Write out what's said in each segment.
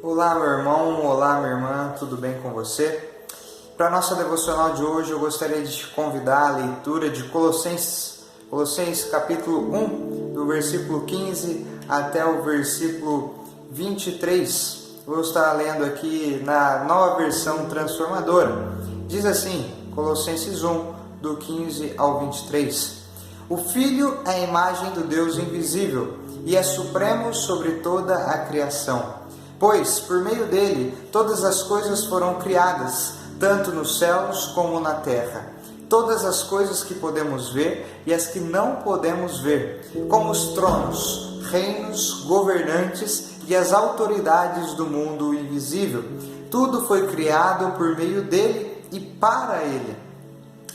Olá, meu irmão, olá, minha irmã, tudo bem com você? Para a nossa devocional de hoje, eu gostaria de te convidar à leitura de Colossenses capítulo 1, do versículo 15 até o versículo 23. Vou estar lendo aqui na nova versão transformadora. Diz assim, Colossenses 1, do 15 ao 23. O Filho é a imagem do Deus invisível e é supremo sobre toda a criação. Pois, por meio dele, todas as coisas foram criadas, tanto nos céus como na terra. Todas as coisas que podemos ver e as que não podemos ver, como os tronos, reinos, governantes e as autoridades do mundo invisível. Tudo foi criado por meio dele e para ele.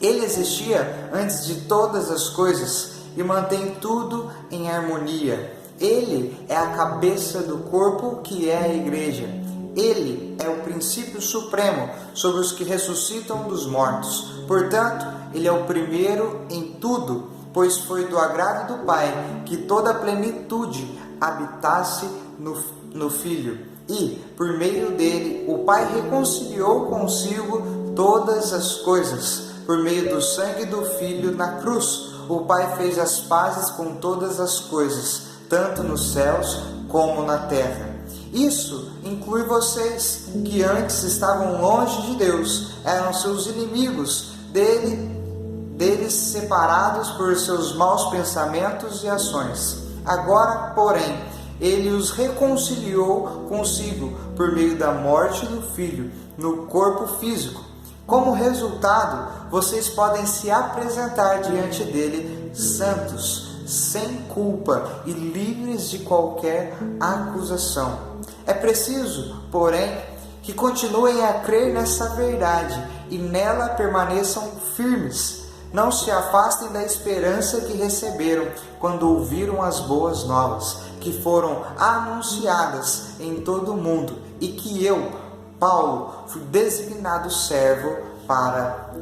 Ele existia antes de todas as coisas e mantém tudo em harmonia. Ele é a cabeça do corpo que é a igreja. Ele é o princípio supremo sobre os que ressuscitam dos mortos. Portanto, ele é o primeiro em tudo, pois foi do agrado do Pai que toda a plenitude habitasse no Filho. E, por meio dele, o Pai reconciliou consigo todas as coisas. Por meio do sangue do Filho na cruz, o Pai fez as pazes com todas as coisas, tanto nos céus como na terra. Isso inclui vocês, que antes estavam longe de Deus, eram seus inimigos, deles separados por seus maus pensamentos e ações. Agora, porém, ele os reconciliou consigo por meio da morte do Filho, no corpo físico. Como resultado, vocês podem se apresentar diante dele santos, sem culpa e livres de qualquer acusação. É preciso, porém, que continuem a crer nessa verdade e nela permaneçam firmes. Não se afastem da esperança que receberam quando ouviram as boas novas, que foram anunciadas em todo o mundo e que eu, Paulo, fui designado servo para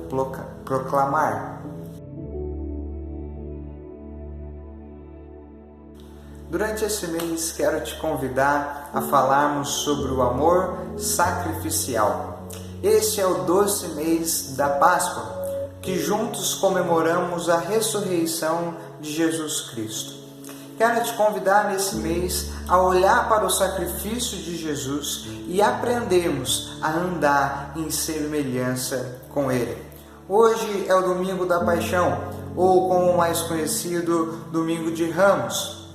proclamar. Durante esse mês, quero te convidar a falarmos sobre o amor sacrificial. Este é o doce mês da Páscoa, que juntos comemoramos a ressurreição de Jesus Cristo. Quero te convidar nesse mês a olhar para o sacrifício de Jesus e aprendermos a andar em semelhança com Ele. Hoje é o Domingo da Paixão, ou como mais conhecido, Domingo de Ramos.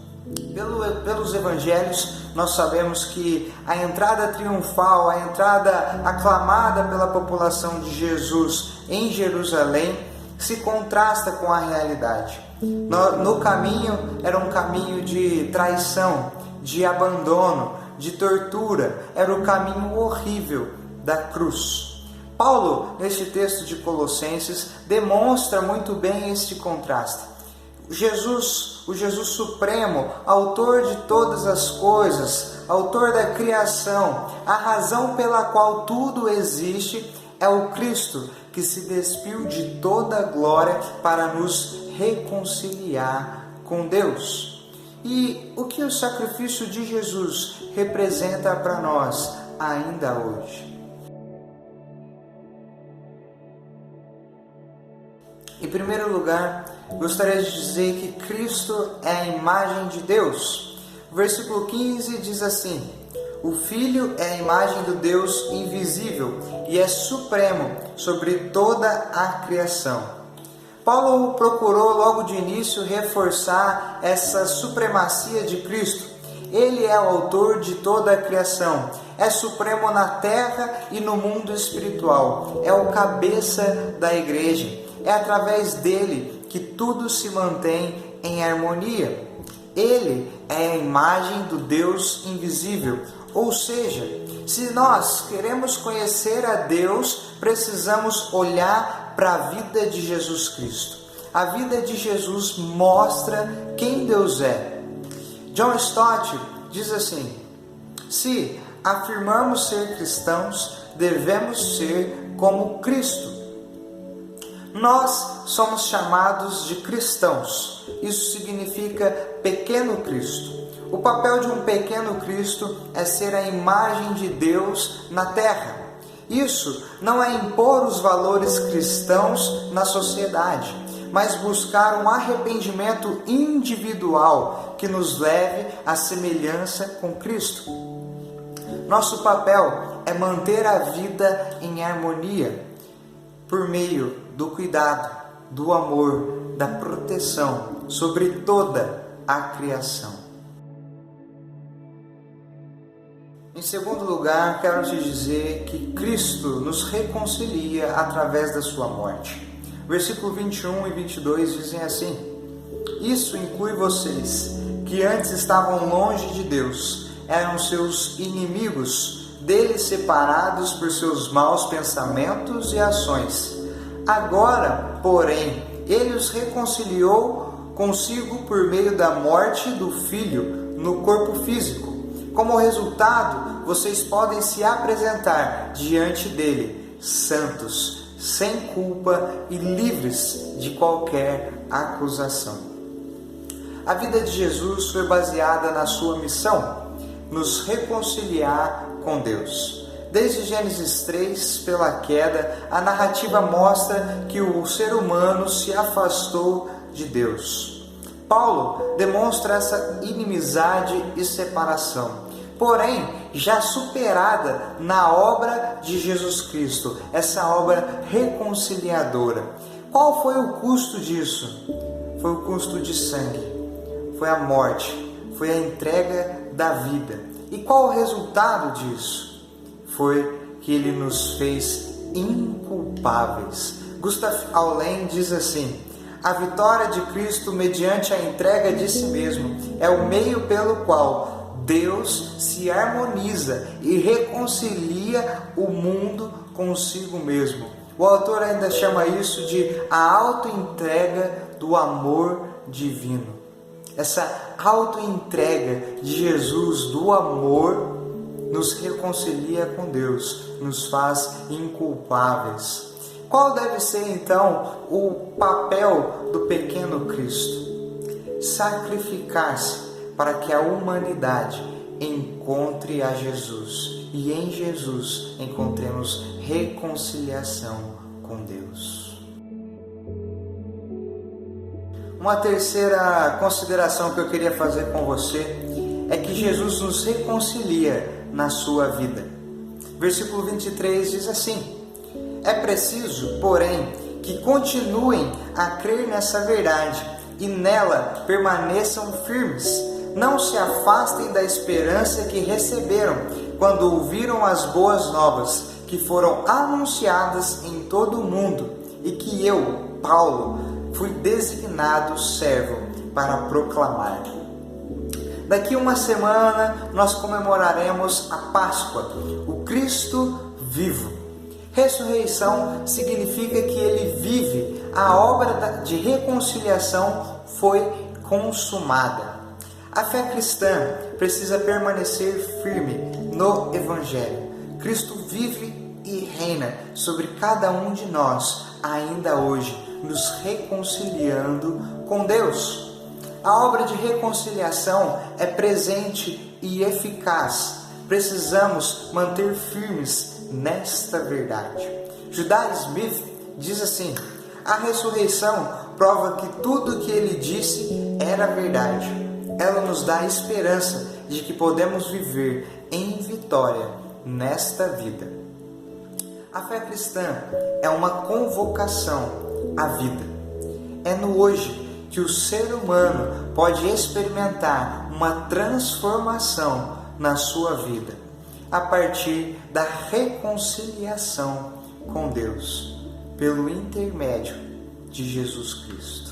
Pelos evangelhos, nós sabemos que a entrada triunfal, a entrada aclamada pela população de Jesus em Jerusalém se contrasta com a realidade. No caminho, era um caminho de traição, de abandono, de tortura, era o caminho horrível da cruz. Paulo, neste texto de Colossenses, demonstra muito bem este contraste. O Jesus Supremo, autor de todas as coisas, autor da criação, a razão pela qual tudo existe, é o Cristo que se despiu de toda a glória para nos reconciliar com Deus. E o que o sacrifício de Jesus representa para nós ainda hoje? Em primeiro lugar, gostaria de dizer que Cristo é a imagem de Deus. O versículo 15 diz assim: o Filho é a imagem do Deus invisível e é supremo sobre toda a criação. Paulo procurou logo de início reforçar essa supremacia de Cristo. Ele é o autor de toda a criação, é supremo na terra e no mundo espiritual, é o cabeça da igreja. É através dele que tudo se mantém em harmonia. Ele é a imagem do Deus invisível. Ou seja, se nós queremos conhecer a Deus, precisamos olhar para a vida de Jesus Cristo. A vida de Jesus mostra quem Deus é. John Stott diz assim: se afirmamos ser cristãos, devemos ser como Cristo. Nós somos chamados de cristãos. Isso significa pequeno Cristo. O papel de um pequeno Cristo é ser a imagem de Deus na terra. Isso não é impor os valores cristãos na sociedade, mas buscar um arrependimento individual que nos leve à semelhança com Cristo. Nosso papel é manter a vida em harmonia por meio do cuidado, do amor, da proteção sobre toda a criação. Em segundo lugar, quero te dizer que Cristo nos reconcilia através da sua morte. Versículo 21 e 22 dizem assim: Isso inclui vocês, que antes estavam longe de Deus, eram seus inimigos, dele separados por seus maus pensamentos e ações. Agora, porém, ele os reconciliou consigo por meio da morte do Filho no corpo físico. Como resultado, vocês podem se apresentar diante dele, santos, sem culpa e livres de qualquer acusação. A vida de Jesus foi baseada na sua missão, nos reconciliar com Deus. Desde Gênesis 3, pela queda, a narrativa mostra que o ser humano se afastou de Deus. Paulo demonstra essa inimizade e separação, porém já superada na obra de Jesus Cristo, essa obra reconciliadora. Qual foi o custo disso? Foi o custo de sangue, foi a morte, foi a entrega da vida. E qual o resultado disso? Foi que ele nos fez inculpáveis. Gustav Aulen diz assim: a vitória de Cristo mediante a entrega de si mesmo é o meio pelo qual Deus se harmoniza e reconcilia o mundo consigo mesmo. O autor ainda chama isso de a autoentrega do amor divino. Essa autoentrega de Jesus do amor nos reconcilia com Deus, nos faz inculpáveis. Qual deve ser então o papel do pequeno Cristo? Sacrificar-se para que a humanidade encontre a Jesus e em Jesus encontremos reconciliação com Deus. Uma terceira consideração que eu queria fazer com você é que Jesus nos reconcilia na sua vida. Versículo 23 diz assim: é preciso, porém, que continuem a crer nessa verdade e nela permaneçam firmes. Não se afastem da esperança que receberam quando ouviram as boas novas que foram anunciadas em todo o mundo e que eu, Paulo, fui designado servo para proclamar. Daqui uma semana nós comemoraremos a Páscoa, o Cristo vivo. Ressurreição significa que ele vive, a obra de reconciliação foi consumada. A fé cristã precisa permanecer firme no Evangelho. Cristo vive e reina sobre cada um de nós, ainda hoje, nos reconciliando com Deus. A obra de reconciliação é presente e eficaz. Precisamos manter firmes nesta verdade. Judah Smith diz assim: a ressurreição prova que tudo o que ele disse era verdade. Ela nos dá a esperança de que podemos viver em vitória nesta vida. A fé cristã é uma convocação à vida. É no hoje que o ser humano pode experimentar uma transformação na sua vida, a partir da reconciliação com Deus, pelo intermédio de Jesus Cristo.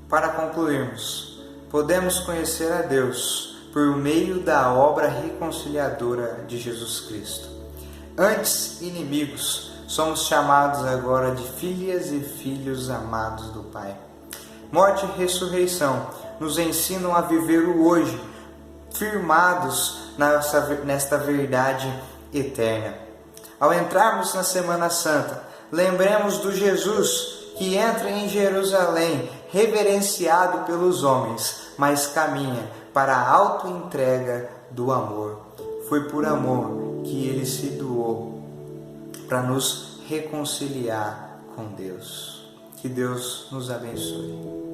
Para concluirmos, podemos conhecer a Deus por meio da obra reconciliadora de Jesus Cristo. Antes inimigos, somos chamados agora de filhas e filhos amados do Pai. Morte e ressurreição nos ensinam a viver o hoje, firmados nesta verdade eterna. Ao entrarmos na Semana Santa, lembremos do Jesus que entra em Jerusalém, reverenciado pelos homens, mas caminha para a autoentrega do amor. Foi por amor que ele se doou para nos reconciliar com Deus. Que Deus nos abençoe.